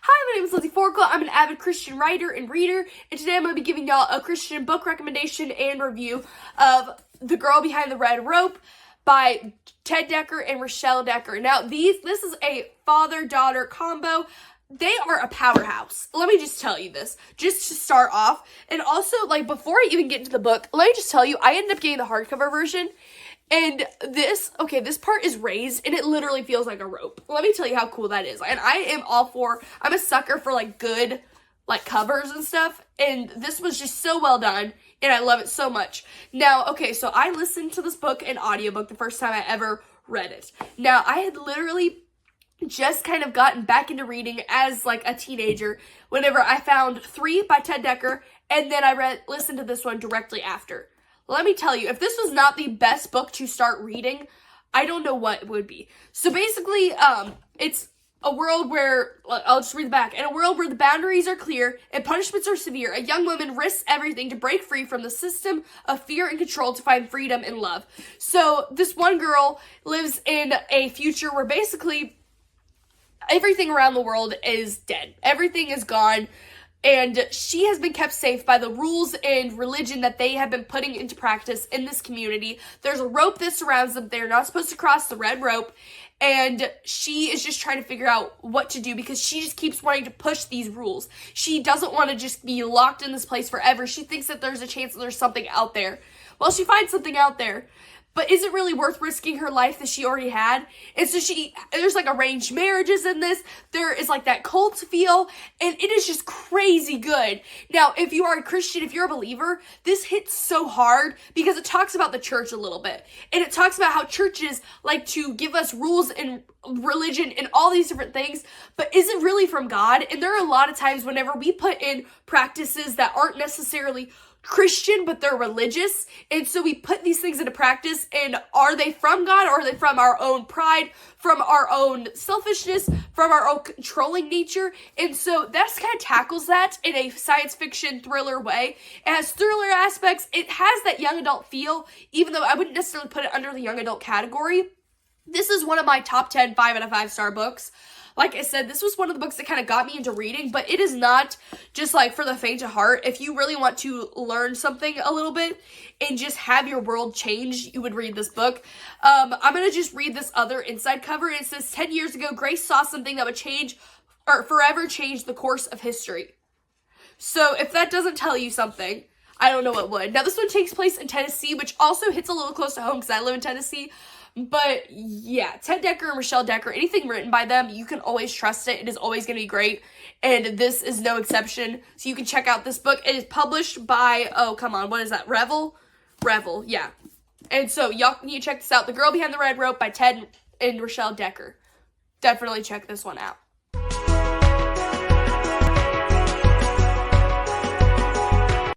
Hi, my name is Lindsey Forkel. I'm an avid Christian writer and reader, and today I'm going to be giving y'all a Christian book recommendation and review of The Girl Behind the Red Rope by Ted Dekker and Rachelle Dekker. Now, this is a father-daughter combo. They are a powerhouse. Let me just tell you this, just to start off. And also, before I even get into the book, let me just tell you, I ended up getting the hardcover version. And this part is raised, and it literally feels like a rope. Let me tell you how cool that is. And I'm a sucker for, good, covers and stuff. And this was just so well done, and I love it so much. Now, so I listened to this book in audiobook the first time I ever read it. Now, I had literally just kind of gotten back into reading as, a teenager whenever I found 3 by Ted Dekker, and then I listened to this one directly after. Let me tell you, if this was not the best book to start reading, I don't know what would be. So basically, it's a world where, I'll just read the back. In a world where the boundaries are clear and punishments are severe, a young woman risks everything to break free from the system of fear and control to find freedom and love. So this one girl lives in a future where basically everything around the world is dead. Everything is gone. And she has been kept safe by the rules and religion that they have been putting into practice in this community. There's a rope that surrounds them. They're not supposed to cross the red rope. And she is just trying to figure out what to do because she just keeps wanting to push these rules. She doesn't want to just be locked in this place forever. She thinks that there's a chance that there's something out there. Well, she finds something out there. But is it really worth risking her life that she already had? And so there's arranged marriages in this. There is that cult feel, and it is just crazy good. Now, if you are a Christian, if you're a believer, this hits so hard because it talks about the church a little bit. And it talks about how churches like to give us rules and religion and all these different things, but is it really from God? And there are a lot of times whenever we put in practices that aren't necessarily Christian, but they're religious, and so we put these things into practice, and are they from God, or are they from our own pride, from our own selfishness, from our own controlling nature? And so that kind of tackles that in a science fiction thriller way. It has thriller aspects. It has that young adult feel, even though I wouldn't necessarily put it under the young adult category. This is one of my top 10 5 out of 5 star books. Like I said, this was one of the books that kind of got me into reading, but it is not just for the faint of heart. If you really want to learn something a little bit and just have your world change, you would read this book. I'm going to just read this other inside cover. It says, 10 years ago, Grace saw something that would forever change the course of history. So if that doesn't tell you something, I don't know what would. Now, this one takes place in Tennessee, which also hits a little close to home because I live in Tennessee. But yeah, Ted Dekker and Rachelle Dekker, anything written by them, you can always trust it. It is always going to be great. And this is no exception. So you can check out this book. It is published by, what is that? Revel, yeah. And so y'all need to check this out. The Girl Behind the Red Rope by Ted and Rachelle Dekker. Definitely check this one out.